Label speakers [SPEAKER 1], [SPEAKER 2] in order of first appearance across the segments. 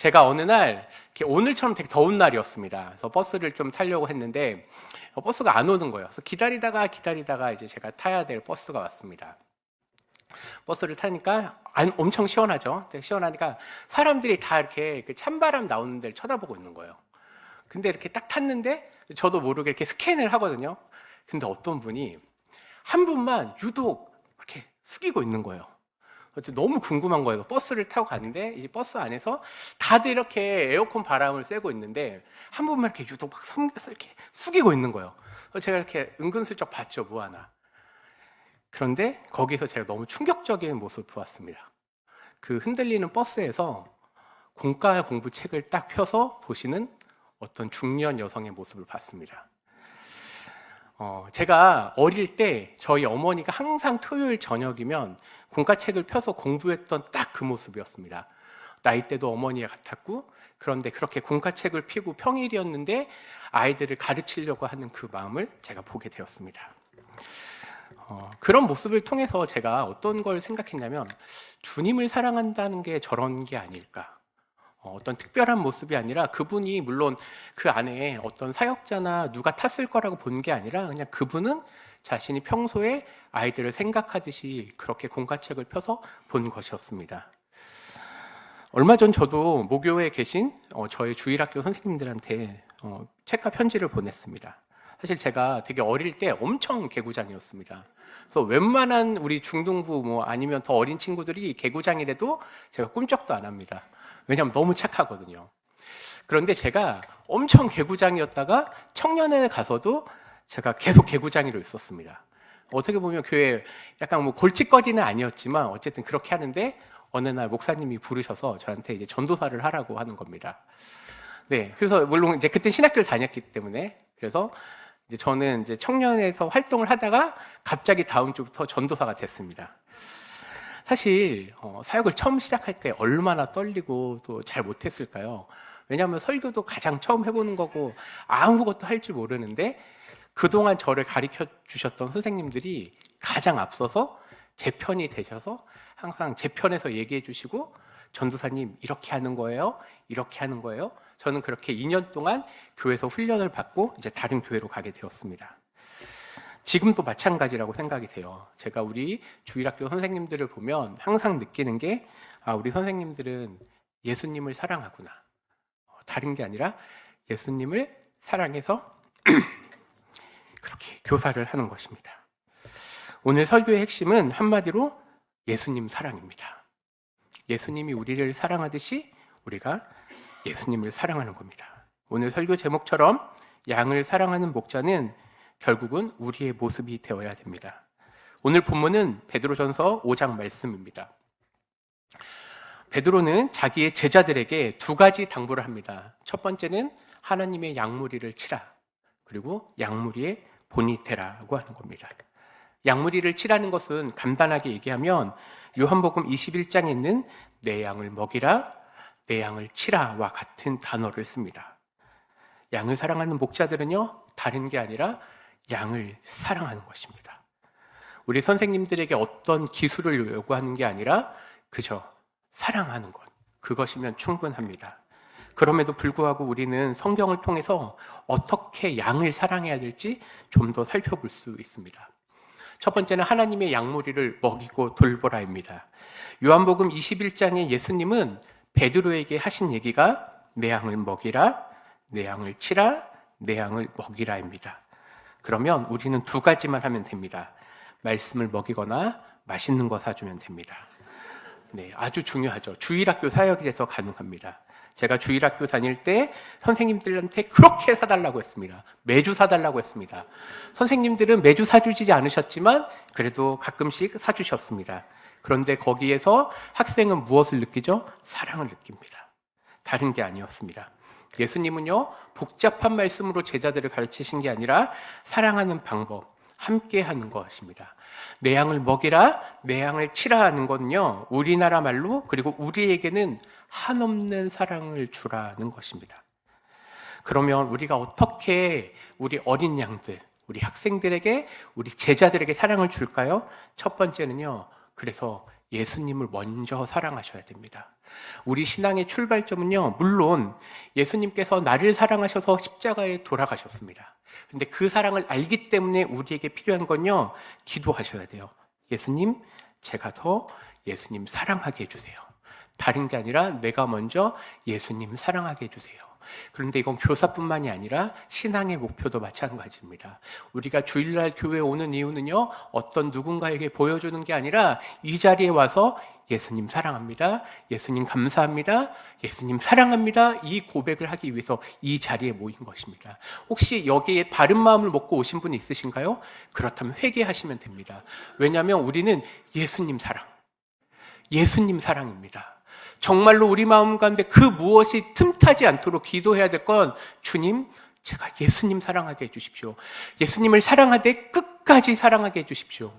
[SPEAKER 1] 제가 어느 날 이렇게 오늘처럼 되게 더운 날이었습니다. 그래서 버스를 좀 타려고 했는데 버스가 안 오는 거예요. 그래서 기다리다가 이제 제가 타야 될 버스가 왔습니다. 버스를 타니까 엄청 시원하죠. 시원하니까 사람들이 다 이렇게 그 찬바람 나오는 데를 쳐다보고 있는 거예요. 근데 이렇게 딱 탔는데 저도 모르게 이렇게 스캔을 하거든요. 근데 어떤 분이 한 분만 유독 이렇게 숙이고 있는 거예요. 너무 궁금한 거예요. 버스를 타고 갔는데 이 버스 안에서 다들 이렇게 에어컨 바람을 쐬고 있는데 한 분만 이렇게 유독 막 섬겨서 이렇게 숙이고 있는 거예요. 제가 이렇게 은근슬쩍 봤죠, 뭐 하나. 그런데 거기서 제가 너무 충격적인 모습을 보았습니다. 그 흔들리는 버스에서 공과 공부 책을 딱 펴서 보시는 어떤 중년 여성의 모습을 봤습니다. 제가 어릴 때 저희 어머니가 항상 토요일 저녁이면 공과책을 펴서 공부했던 딱 그 모습이었습니다. 나이대도 어머니와 같았고, 그런데 그렇게 공과책을 펴고 평일이었는데 아이들을 가르치려고 하는 그 마음을 제가 보게 되었습니다. 그런 모습을 통해서 제가 어떤 걸 생각했냐면 주님을 사랑한다는 게 저런 게 아닐까. 어떤 특별한 모습이 아니라 그분이 물론 그 안에 어떤 사역자나 누가 탔을 거라고 본 게 아니라 그냥 그분은 자신이 평소에 아이들을 생각하듯이 그렇게 공과책을 펴서 본 것이었습니다. 얼마 전 저도 모교에 계신 저희 주일학교 선생님들한테 책과 편지를 보냈습니다. 사실 제가 되게 어릴 때 엄청 개구장이었습니다. 그래서 웬만한 우리 중등부 뭐 아니면 더 어린 친구들이 개구장이라도 제가 꿈쩍도 안 합니다. 왜냐하면 너무 착하거든요. 그런데 제가 엄청 개구장이었다가 청년회에 가서도 제가 계속 개구장이로 있었습니다. 어떻게 보면 교회 약간 뭐 골칫거리는 아니었지만 어쨌든 그렇게 하는데 어느 날 목사님이 부르셔서 저한테 이제 전도사를 하라고 하는 겁니다. 네, 그래서 물론 이제 그때 신학교를 다녔기 때문에 그래서 이제 저는 이제 청년회에서 활동을 하다가 갑자기 다음 주부터 전도사가 됐습니다. 사실 사역을 처음 시작할 때 얼마나 떨리고 또 잘 못했을까요? 왜냐하면 설교도 가장 처음 해보는 거고 아무것도 할 줄 모르는데 그동안 저를 가르쳐 주셨던 선생님들이 가장 앞서서 제 편이 되셔서 항상 제 편에서 얘기해 주시고 전도사님 이렇게 하는 거예요? 이렇게 하는 거예요? 저는 그렇게 2년 동안 교회에서 훈련을 받고 이제 다른 교회로 가게 되었습니다. 지금도 마찬가지라고 생각이 돼요. 제가 우리 주일학교 선생님들을 보면 항상 느끼는 게 우리 선생님들은 예수님을 사랑하구나. 다른 게 아니라 예수님을 사랑해서 그렇게 교사를 하는 것입니다. 오늘 설교의 핵심은 한마디로 예수님 사랑입니다. 예수님이 우리를 사랑하듯이 우리가 예수님을 사랑하는 겁니다. 오늘 설교 제목처럼 양을 사랑하는 목자는 결국은 우리의 모습이 되어야 됩니다. 오늘 본문은 베드로전서 5장 말씀입니다. 베드로는 자기의 제자들에게 두 가지 당부를 합니다. 첫 번째는 하나님의 양무리를 치라. 그리고 양무리의 본이 되라고 하는 겁니다. 양무리를 치라는 것은 간단하게 얘기하면 요한복음 21장에 있는 내 양을 먹이라, 내 양을 치라와 같은 단어를 씁니다. 양을 사랑하는 목자들은요, 다른 게 아니라 양을 사랑하는 것입니다. 우리 선생님들에게 어떤 기술을 요구하는 게 아니라 그저 사랑하는 것, 그것이면 충분합니다. 그럼에도 불구하고 우리는 성경을 통해서 어떻게 양을 사랑해야 될지 좀 더 살펴볼 수 있습니다. 첫 번째는 하나님의 양무리를 먹이고 돌보라입니다. 요한복음 21장에 예수님은 베드로에게 하신 얘기가 내 양을 먹이라, 내 양을 치라, 내 양을 먹이라입니다. 그러면 우리는 두 가지만 하면 됩니다. 말씀을 먹이거나 맛있는 거 사주면 됩니다. 네, 아주 중요하죠. 주일학교 사역이라서 가능합니다. 제가 주일학교 다닐 때 선생님들한테 그렇게 사달라고 했습니다. 매주 사달라고 했습니다. 선생님들은 매주 사주지 않으셨지만 그래도 가끔씩 사주셨습니다. 그런데 거기에서 학생은 무엇을 느끼죠? 사랑을 느낍니다. 다른 게 아니었습니다. 예수님은요, 복잡한 말씀으로 제자들을 가르치신 게 아니라 사랑하는 방법, 함께 하는 것입니다. 내 양을 먹이라, 내 양을 치라 하는 건요, 우리나라 말로 그리고 우리에게는 한없는 사랑을 주라는 것입니다. 그러면 우리가 어떻게 우리 어린 양들, 우리 학생들에게, 우리 제자들에게 사랑을 줄까요? 첫 번째는요, 그래서 예수님을 먼저 사랑하셔야 됩니다. 우리 신앙의 출발점은요, 물론 예수님께서 나를 사랑하셔서 십자가에 돌아가셨습니다. 근데 그 사랑을 알기 때문에 우리에게 필요한 건요, 기도하셔야 돼요. 예수님, 제가 더 예수님 사랑하게 해주세요. 다른 게 아니라 내가 먼저 예수님 사랑하게 해주세요. 그런데 이건 교사뿐만이 아니라 신앙의 목표도 마찬가지입니다. 우리가 주일날 교회에 오는 이유는요, 어떤 누군가에게 보여주는 게 아니라 이 자리에 와서 예수님 사랑합니다, 예수님 감사합니다, 예수님 사랑합니다, 이 고백을 하기 위해서 이 자리에 모인 것입니다. 혹시 여기에 바른 마음을 먹고 오신 분이 있으신가요? 그렇다면 회개하시면 됩니다. 왜냐하면 우리는 예수님 사랑입니다. 정말로 우리 마음 가운데 그 무엇이 틈타지 않도록 기도해야 될 건, 주님, 제가 예수님 사랑하게 해주십시오. 예수님을 사랑하되 끝까지 사랑하게 해주십시오.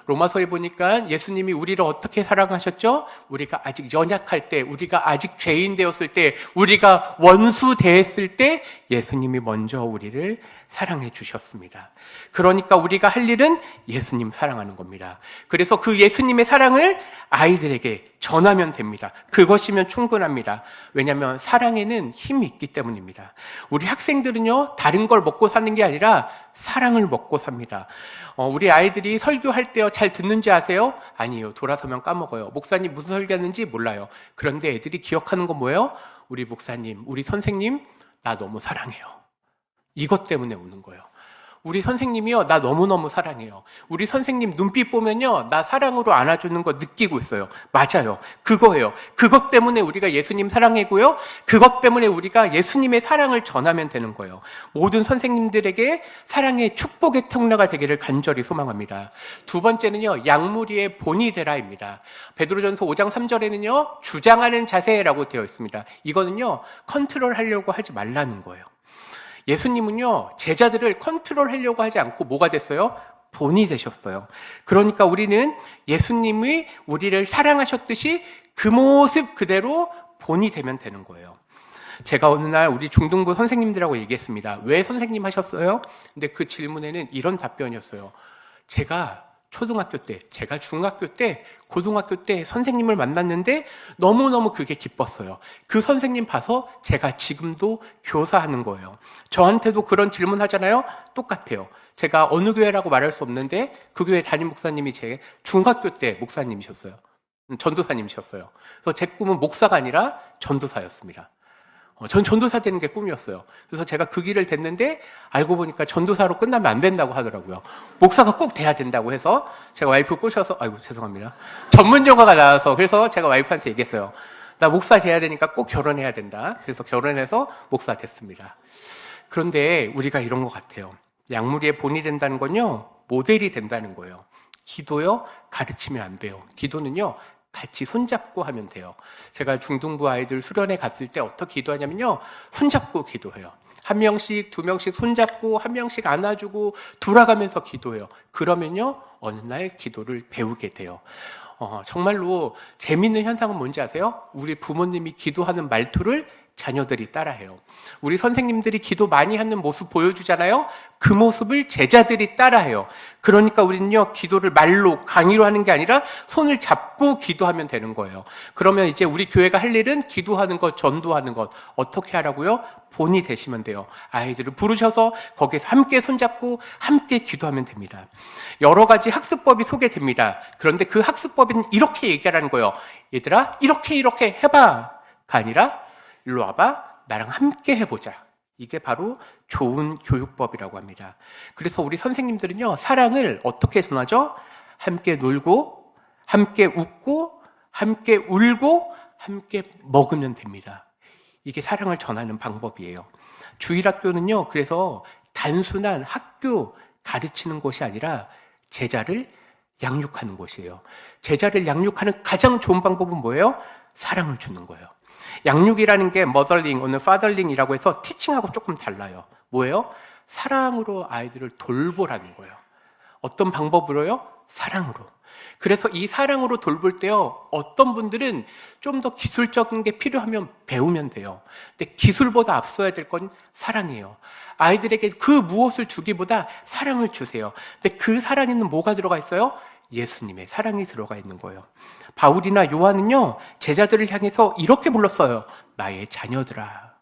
[SPEAKER 1] 로마서에 보니까 예수님이 우리를 어떻게 사랑하셨죠? 우리가 아직 연약할 때, 우리가 아직 죄인 되었을 때, 우리가 원수 대했을 때 예수님이 먼저 우리를 사랑해 주셨습니다. 그러니까 우리가 할 일은 예수님 사랑하는 겁니다. 그래서 그 예수님의 사랑을 아이들에게 전하면 됩니다. 그것이면 충분합니다. 왜냐하면 사랑에는 힘이 있기 때문입니다. 우리 학생들은요, 다른 걸 먹고 사는 게 아니라 사랑을 먹고 삽니다. 우리 아이들이 설교할 때요, 잘 듣는지 아세요? 아니요. 돌아서면 까먹어요. 목사님 무슨 설교하는지 몰라요. 그런데 애들이 기억하는 건 뭐예요? 우리 목사님, 우리 선생님, 나 너무 사랑해요. 이것 때문에 우는 거예요. 우리 선생님이요, 나 너무너무 사랑해요. 우리 선생님 눈빛 보면요, 나 사랑으로 안아주는 거 느끼고 있어요. 맞아요. 그거예요. 그것 때문에 우리가 예수님 사랑하고요, 그것 때문에 우리가 예수님의 사랑을 전하면 되는 거예요. 모든 선생님들에게 사랑의 축복의 통로가 되기를 간절히 소망합니다. 두 번째는요, 양무리의 본이 되라입니다. 베드로전서 5장 3절에는요, 주장하는 자세라고 되어 있습니다. 이거는요, 컨트롤하려고 하지 말라는 거예요. 예수님은요, 제자들을 컨트롤하려고 하지 않고 뭐가 됐어요? 본이 되셨어요. 그러니까 우리는 예수님이 우리를 사랑하셨듯이 그 모습 그대로 본이 되면 되는 거예요. 제가 어느 날 우리 중등부 선생님들하고 얘기했습니다. 왜 선생님 하셨어요? 근데 그 질문에는 이런 답변이었어요. 제가 초등학교 때, 제가 중학교 때, 고등학교 때 선생님을 만났는데 너무너무 그게 기뻤어요. 그 선생님 봐서 제가 지금도 교사하는 거예요. 저한테도 그런 질문 하잖아요? 똑같아요. 제가 어느 교회라고 말할 수 없는데 그 교회 담임 목사님이 제 중학교 때 목사님이셨어요. 전도사님이셨어요. 그래서 제 꿈은 목사가 아니라 전도사였습니다. 전 전도사 되는 게 꿈이었어요. 그래서 제가 그 길을 됐는데 알고 보니까 전도사로 끝나면 안 된다고 하더라고요. 목사가 꼭 돼야 된다고 해서 제가 와이프 꼬셔서, 아이고 죄송합니다, 전문 용어가 나와서, 그래서 제가 와이프한테 얘기했어요. 나 목사 돼야 되니까 꼭 결혼해야 된다. 그래서 결혼해서 목사 됐습니다. 그런데 우리가 이런 것 같아요. 양무리의 본이 된다는 건요, 모델이 된다는 거예요. 기도요, 가르치면 안 돼요. 기도는요, 같이 손잡고 하면 돼요. 제가 중등부 아이들 수련회 갔을 때 어떻게 기도하냐면요, 손잡고 기도해요. 한 명씩, 두 명씩 손잡고 한 명씩 안아주고 돌아가면서 기도해요. 그러면요, 어느 날 기도를 배우게 돼요. 정말로 재밌는 현상은 뭔지 아세요? 우리 부모님이 기도하는 말투를 자녀들이 따라해요. 우리 선생님들이 기도 많이 하는 모습 보여주잖아요? 그 모습을 제자들이 따라해요. 그러니까 우리는요, 기도를 말로, 강의로 하는 게 아니라 손을 잡고 기도하면 되는 거예요. 그러면 이제 우리 교회가 할 일은 기도하는 것, 전도하는 것. 어떻게 하라고요? 본이 되시면 돼요. 아이들을 부르셔서 거기서 함께 손잡고 함께 기도하면 됩니다. 여러 가지 학습법이 소개됩니다. 그런데 그 학습법은 이렇게 얘기하라는 거예요. 얘들아, 이렇게 해봐가 아니라 일로 와봐, 나랑 함께 해보자. 이게 바로 좋은 교육법이라고 합니다. 그래서 우리 선생님들은요, 사랑을 어떻게 전하죠? 함께 놀고, 함께 웃고, 함께 울고, 함께 먹으면 됩니다. 이게 사랑을 전하는 방법이에요. 주일학교는요, 그래서 단순한 학교 가르치는 것이 아니라 제자를 양육하는 곳이에요. 제자를 양육하는 가장 좋은 방법은 뭐예요? 사랑을 주는 거예요. 양육이라는 게 머덜링, 오늘 파덜링이라고 해서 티칭하고 조금 달라요. 뭐예요? 사랑으로 아이들을 돌보라는 거예요. 어떤 방법으로요? 사랑으로. 그래서 이 사랑으로 돌볼 때요, 어떤 분들은 좀 더 기술적인 게 필요하면 배우면 돼요. 근데 기술보다 앞서야 될 건 사랑이에요. 아이들에게 그 무엇을 주기보다 사랑을 주세요. 근데 그 사랑에는 뭐가 들어가 있어요? 예수님의 사랑이 들어가 있는 거예요. 바울이나 요한은요, 제자들을 향해서 이렇게 불렀어요. 나의 자녀들아,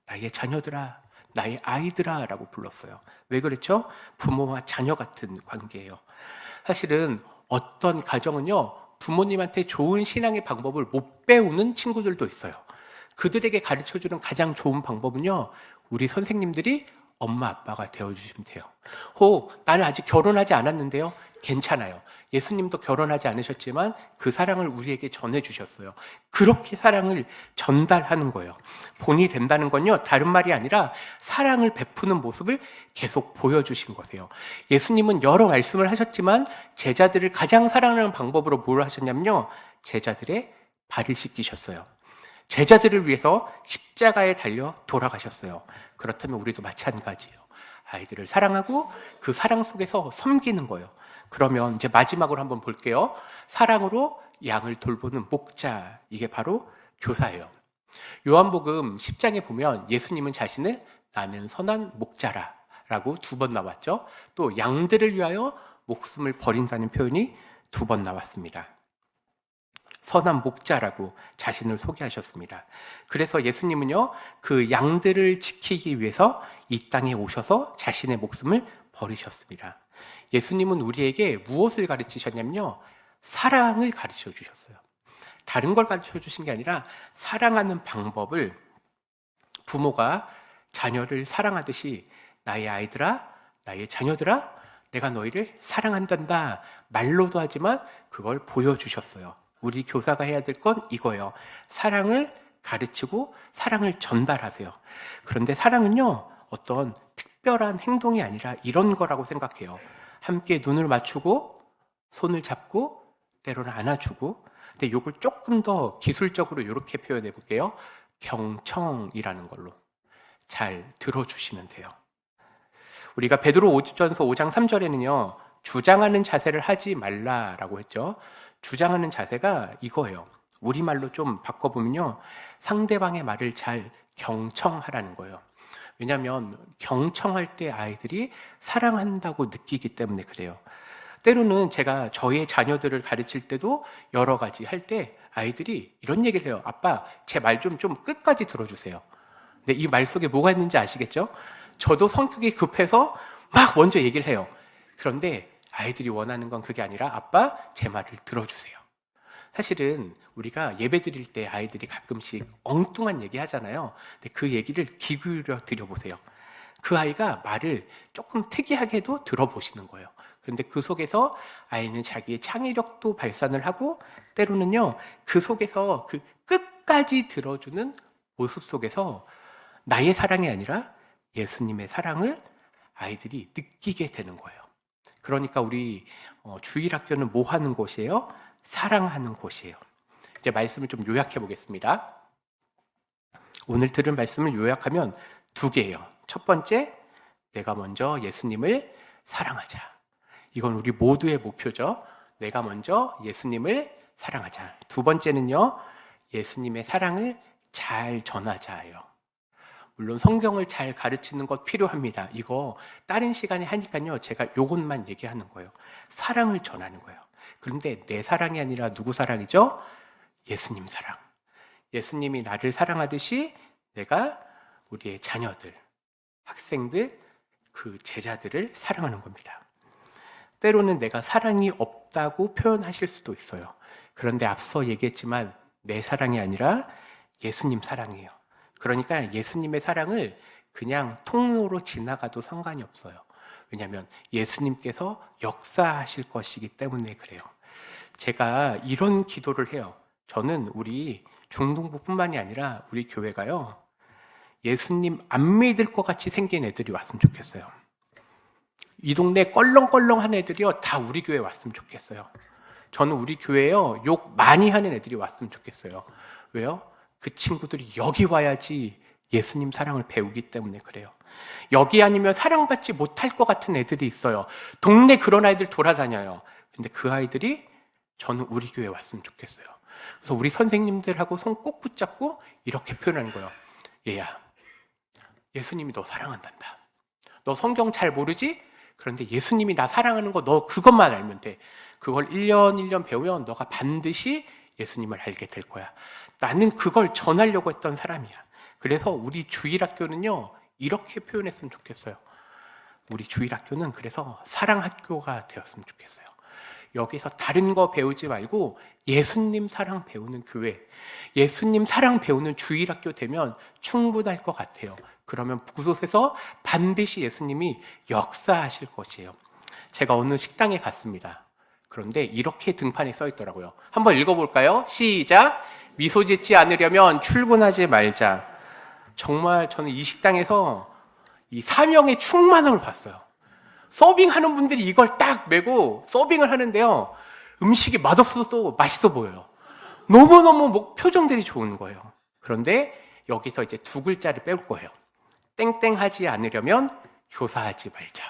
[SPEAKER 1] 나의 자녀들아, 나의 아이들아 라고 불렀어요. 왜 그랬죠? 부모와 자녀 같은 관계예요. 사실은 어떤 가정은요, 부모님한테 좋은 신앙의 방법을 못 배우는 친구들도 있어요. 그들에게 가르쳐주는 가장 좋은 방법은요, 우리 선생님들이 엄마 아빠가 되어주시면 돼요. 나는 아직 결혼하지 않았는데요. 괜찮아요. 예수님도 결혼하지 않으셨지만 그 사랑을 우리에게 전해주셨어요. 그렇게 사랑을 전달하는 거예요. 본이 된다는 건요, 다른 말이 아니라 사랑을 베푸는 모습을 계속 보여주신 거세요. 예수님은 여러 말씀을 하셨지만 제자들을 가장 사랑하는 방법으로 뭘 하셨냐면요, 제자들의 발을 씻기셨어요. 제자들을 위해서 십자가에 달려 돌아가셨어요. 그렇다면 우리도 마찬가지예요. 아이들을 사랑하고 그 사랑 속에서 섬기는 거예요. 그러면 이제 마지막으로 한번 볼게요. 사랑으로 양을 돌보는 목자, 이게 바로 교사예요. 요한복음 10장에 보면 예수님은 자신을 나는 선한 목자라 라고 2번 나왔죠. 또 양들을 위하여 목숨을 버린다는 표현이 2번 나왔습니다. 선한 목자라고 자신을 소개하셨습니다. 그래서 예수님은요, 그 양들을 지키기 위해서 이 땅에 오셔서 자신의 목숨을 버리셨습니다. 예수님은 우리에게 무엇을 가르치셨냐면요, 사랑을 가르쳐 주셨어요. 다른 걸 가르쳐 주신 게 아니라 사랑하는 방법을, 부모가 자녀를 사랑하듯이 나의 아이들아, 나의 자녀들아, 내가 너희를 사랑한단다 말로도 하지만 그걸 보여주셨어요. 우리 교사가 해야 될 건 이거예요. 사랑을 가르치고 사랑을 전달하세요. 그런데 사랑은요, 어떤 특별한 행동이 아니라 이런 거라고 생각해요. 함께 눈을 맞추고 손을 잡고 때로는 안아주고, 근데 이걸 조금 더 기술적으로 이렇게 표현해 볼게요. 경청이라는 걸로 잘 들어주시면 돼요. 우리가 베드로전서 5장 3절에는요, 주장하는 자세를 하지 말라라고 했죠. 주장하는 자세가 이거예요. 우리말로 좀 바꿔보면요, 상대방의 말을 잘 경청하라는 거예요. 왜냐하면 경청할 때 아이들이 사랑한다고 느끼기 때문에 그래요. 때로는 제가 저의 자녀들을 가르칠 때도 여러 가지 할 때 아이들이 이런 얘기를 해요. 아빠, 제 말 좀 끝까지 들어주세요. 근데 이 말 속에 뭐가 있는지 아시겠죠? 저도 성격이 급해서 막 먼저 얘기를 해요. 그런데 아이들이 원하는 건 그게 아니라 아빠, 제 말을 들어주세요. 사실은 우리가 예배 드릴 때 아이들이 가끔씩 엉뚱한 얘기 하잖아요. 근데 그 얘기를 귀 기울여 드려보세요. 그 아이가 말을 조금 특이하게도 들어보시는 거예요. 그런데 그 속에서 아이는 자기의 창의력도 발산을 하고, 때로는요, 그 속에서 그 끝까지 들어주는 모습 속에서 나의 사랑이 아니라 예수님의 사랑을 아이들이 느끼게 되는 거예요. 그러니까 우리 주일학교는 뭐 하는 곳이에요? 사랑하는 곳이에요. 이제 말씀을 좀 요약해 보겠습니다. 오늘 들은 말씀을 요약하면 2개예요. 첫 번째, 내가 먼저 예수님을 사랑하자. 이건 우리 모두의 목표죠. 내가 먼저 예수님을 사랑하자. 2번째는요, 예수님의 사랑을 잘 전하자예요. 물론 성경을 잘 가르치는 것 필요합니다. 이거 다른 시간에 하니까요, 제가 요것만 얘기하는 거예요. 사랑을 전하는 거예요. 그런데 내 사랑이 아니라 누구 사랑이죠? 예수님 사랑. 예수님이 나를 사랑하듯이 내가 우리의 자녀들, 학생들, 그 제자들을 사랑하는 겁니다. 때로는 내가 사랑이 없다고 표현하실 수도 있어요. 그런데 앞서 얘기했지만 내 사랑이 아니라 예수님 사랑이에요. 그러니까 예수님의 사랑을 그냥 통로로 지나가도 상관이 없어요. 왜냐하면 예수님께서 역사하실 것이기 때문에 그래요. 제가 이런 기도를 해요. 저는 우리 중동부뿐만이 아니라 우리 교회가요, 예수님 안 믿을 것 같이 생긴 애들이 왔으면 좋겠어요. 이 동네 껄렁껄렁한 애들이요, 다 우리 교회에 왔으면 좋겠어요. 저는 우리 교회에요, 욕 많이 하는 애들이 왔으면 좋겠어요. 왜요? 그 친구들이 여기 와야지 예수님 사랑을 배우기 때문에 그래요. 여기 아니면 사랑받지 못할 것 같은 애들이 있어요. 동네 그런 아이들 돌아다녀요. 근데 그 아이들이 저는 우리 교회에 왔으면 좋겠어요. 그래서 우리 선생님들하고 손 꼭 붙잡고 이렇게 표현하는 거예요. 얘야, 예수님이 너 사랑한단다. 너 성경 잘 모르지? 그런데 예수님이 나 사랑하는 거 너 그것만 알면 돼. 그걸 1년 1년 배우면 너가 반드시 예수님을 알게 될 거야. 나는 그걸 전하려고 했던 사람이야. 그래서 우리 주일학교는요, 이렇게 표현했으면 좋겠어요. 우리 주일학교는 그래서 사랑학교가 되었으면 좋겠어요. 여기서 다른 거 배우지 말고 예수님 사랑 배우는 교회, 예수님 사랑 배우는 주일학교 되면 충분할 것 같아요. 그러면 그곳에서 반드시 예수님이 역사하실 것이에요. 제가 어느 식당에 갔습니다. 그런데 이렇게 등판에 써 있더라고요. 한번 읽어볼까요? 시작! 미소 짓지 않으려면 출근하지 말자. 정말 저는 이 식당에서 이 사명의 충만함을 봤어요. 서빙하는 분들이 이걸 딱 메고 서빙을 하는데요, 음식이 맛없어도 맛있어 보여요. 너무너무 표정들이 좋은 거예요. 그런데 여기서 이제 두 글자를 빼올 거예요. 땡땡하지 않으려면 교사하지 말자.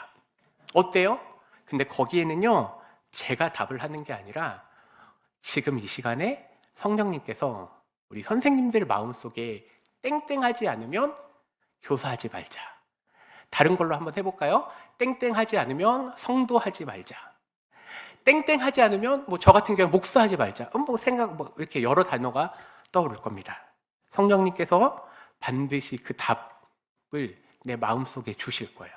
[SPEAKER 1] 어때요? 근데 거기에는요, 제가 답을 하는 게 아니라 지금 이 시간에 성령님께서 우리 선생님들 마음속에 땡땡하지 않으면 교사하지 말자. 다른 걸로 한번 해볼까요? 땡땡하지 않으면 성도하지 말자. 땡땡하지 않으면 저 같은 경우 목사하지 말자. 이렇게 여러 단어가 떠오를 겁니다. 성령님께서 반드시 그 답을 내 마음속에 주실 거예요.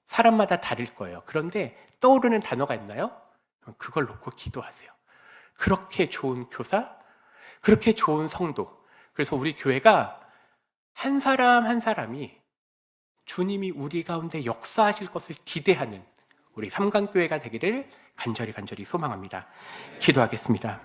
[SPEAKER 1] 사람마다 다를 거예요. 그런데 떠오르는 단어가 있나요? 그걸 놓고 기도하세요. 그렇게 좋은 교사, 그렇게 좋은 성도. 그래서 우리 교회가 한 사람 한 사람이 주님이 우리 가운데 역사하실 것을 기대하는 우리 삼강교회가 되기를 간절히 소망합니다. 기도하겠습니다.